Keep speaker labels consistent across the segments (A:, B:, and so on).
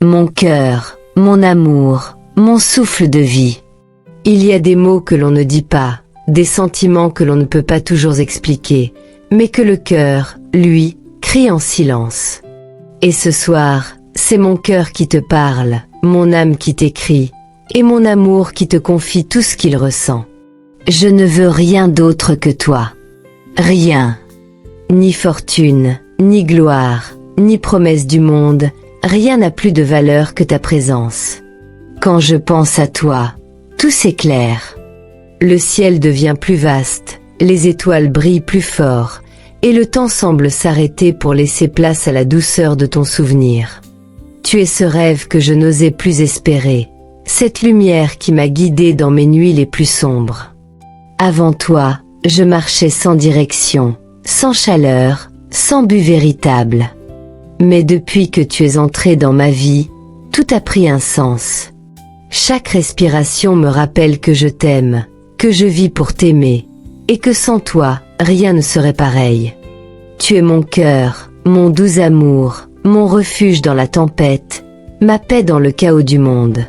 A: mon cœur, mon amour, mon souffle de vie. Il y a des mots que l'on ne dit pas, des sentiments que l'on ne peut pas toujours expliquer, mais que le cœur, lui, crie en silence. Et ce soir, c'est mon cœur qui te parle, mon âme qui t'écrit, et mon amour qui te confie tout ce qu'il ressent. Je ne veux rien d'autre que toi. Rien. Ni fortune, ni gloire, ni promesse du monde, rien n'a plus de valeur que ta présence. Quand je pense à toi, tout s'éclaire. Le ciel devient plus vaste, les étoiles brillent plus fort, et le temps semble s'arrêter pour laisser place à la douceur de ton souvenir. Tu es ce rêve que je n'osais plus espérer, cette lumière qui m'a guidée dans mes nuits les plus sombres. Avant toi, je marchais sans direction, sans chaleur, sans but véritable. Mais depuis que tu es entré dans ma vie, tout a pris un sens. Chaque respiration me rappelle que je t'aime, que je vis pour t'aimer, et que sans toi, rien ne serait pareil. Tu es mon cœur, mon doux amour, mon refuge dans la tempête, ma paix dans le chaos du monde.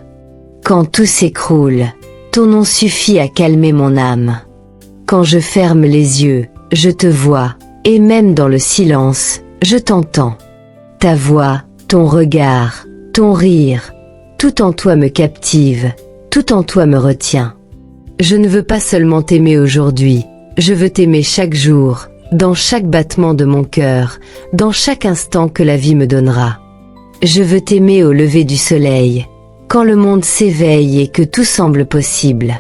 A: Quand tout s'écroule, ton nom suffit à calmer mon âme. Quand je ferme les yeux, je te vois, et même dans le silence, je t'entends. Ta voix, ton regard, ton rire, tout en toi me captive, tout en toi me retient. Je ne veux pas seulement t'aimer aujourd'hui, je veux t'aimer chaque jour, dans chaque battement de mon cœur, dans chaque instant que la vie me donnera. Je veux t'aimer au lever du soleil, quand le monde s'éveille et que tout semble possible.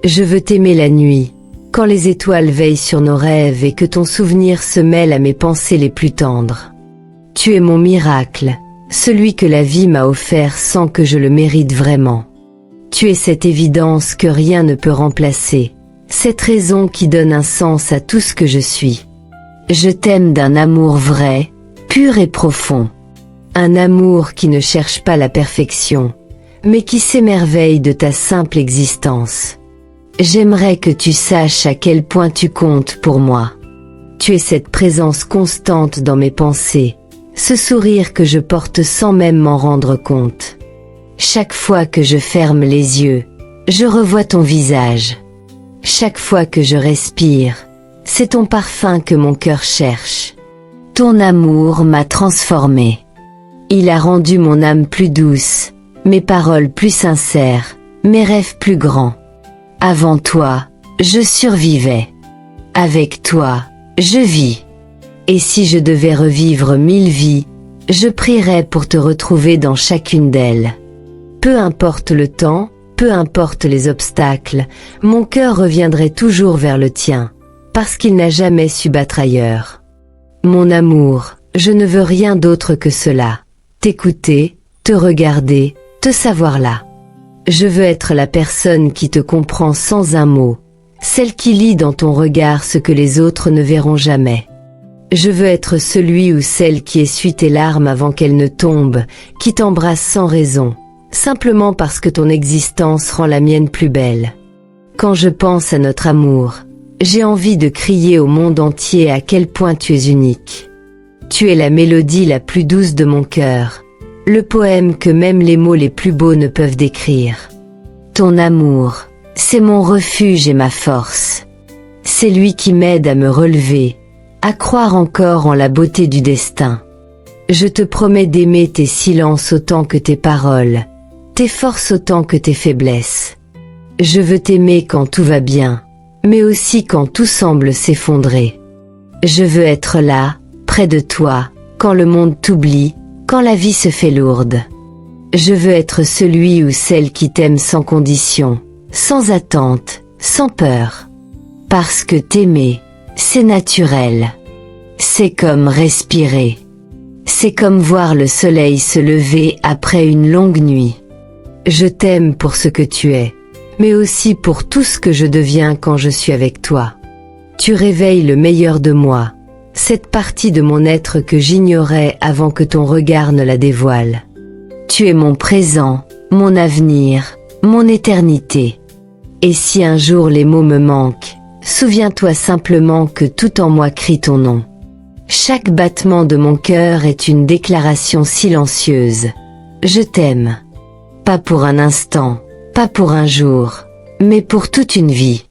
A: Je veux t'aimer la nuit, quand les étoiles veillent sur nos rêves et que ton souvenir se mêle à mes pensées les plus tendres. Tu es mon miracle, celui que la vie m'a offert sans que je le mérite vraiment. Tu es cette évidence que rien ne peut remplacer, cette raison qui donne un sens à tout ce que je suis. Je t'aime d'un amour vrai, pur et profond. Un amour qui ne cherche pas la perfection, mais qui s'émerveille de ta simple existence. J'aimerais que tu saches à quel point tu comptes pour moi. Tu es cette présence constante dans mes pensées, ce sourire que je porte sans même m'en rendre compte. Chaque fois que je ferme les yeux, je revois ton visage. Chaque fois que je respire, c'est ton parfum que mon cœur cherche. Ton amour m'a transformée. Il a rendu mon âme plus douce, mes paroles plus sincères, mes rêves plus grands. Avant toi, je survivais. Avec toi, je vis. Et si je devais revivre 1000 vies, je prierais pour te retrouver dans chacune d'elles. Peu importe le temps, peu importe les obstacles, mon cœur reviendrait toujours vers le tien, parce qu'il n'a jamais su battre ailleurs. Mon amour, je ne veux rien d'autre que cela. T'écouter, te regarder, te savoir là. Je veux être la personne qui te comprend sans un mot, celle qui lit dans ton regard ce que les autres ne verront jamais. Je veux être celui ou celle qui essuie tes larmes avant qu'elles ne tombent, qui t'embrasse sans raison, simplement parce que ton existence rend la mienne plus belle. Quand je pense à notre amour, j'ai envie de crier au monde entier à quel point tu es unique. Tu es la mélodie la plus douce de mon cœur, le poème que même les mots les plus beaux ne peuvent décrire. Ton amour, c'est mon refuge et ma force. C'est lui qui m'aide à me relever, à croire encore en la beauté du destin. Je te promets d'aimer tes silences autant que tes paroles, tes forces autant que tes faiblesses. Je veux t'aimer quand tout va bien, mais aussi quand tout semble s'effondrer. Je veux être là, près de toi, quand le monde t'oublie, quand la vie se fait lourde. Je veux être celui ou celle qui t'aime sans condition, sans attente, sans peur. Parce que t'aimer, c'est naturel. C'est comme respirer. C'est comme voir le soleil se lever après une longue nuit. Je t'aime pour ce que tu es, mais aussi pour tout ce que je deviens quand je suis avec toi. Tu réveilles le meilleur de moi, cette partie de mon être que j'ignorais avant que ton regard ne la dévoile. Tu es mon présent, mon avenir, mon éternité. Et si un jour les mots me manquent, souviens-toi simplement que tout en moi crie ton nom. Chaque battement de mon cœur est une déclaration silencieuse. je t'aime. Pas pour un instant, pas pour un jour, mais pour toute une vie.